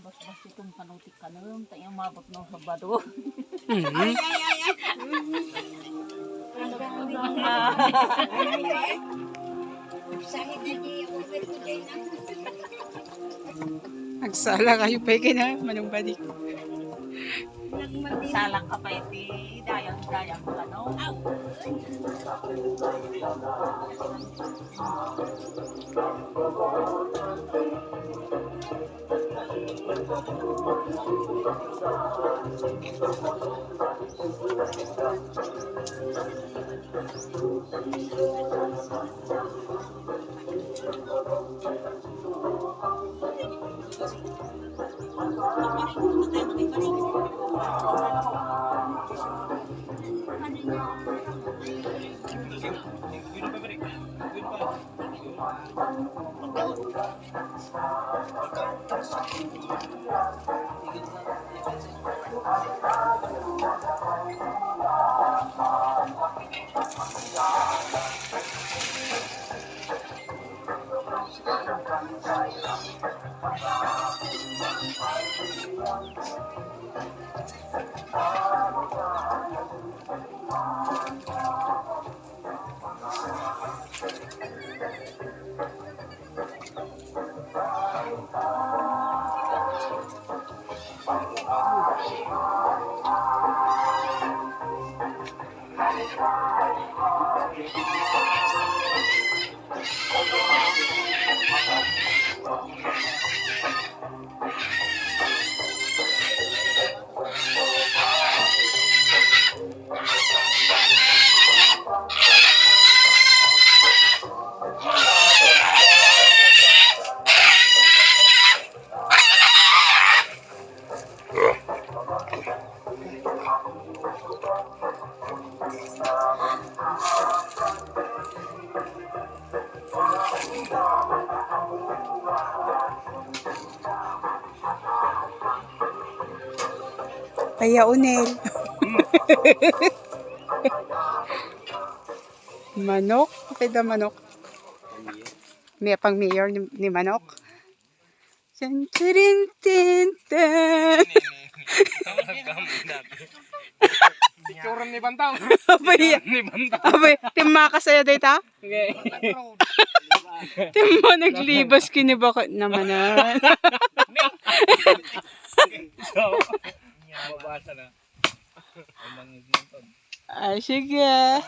Bas-bas itong kanutik ka na rin. Tayo mabot ng sabado. Agsala kayo pa kayo na manong badi. Salang ka pa iti. Dayang-dayang ka no. Kaya unel. Manok? Pwede manok. May pang mayor ni manok. Tin-tin-tin-tin. Picturean ni Bantang. Abay, Ni Bantang. abay, timma ka sa'yo data? Okay. Timma naglibas kinibakot naman na. So, mabasa na. Ay, sige.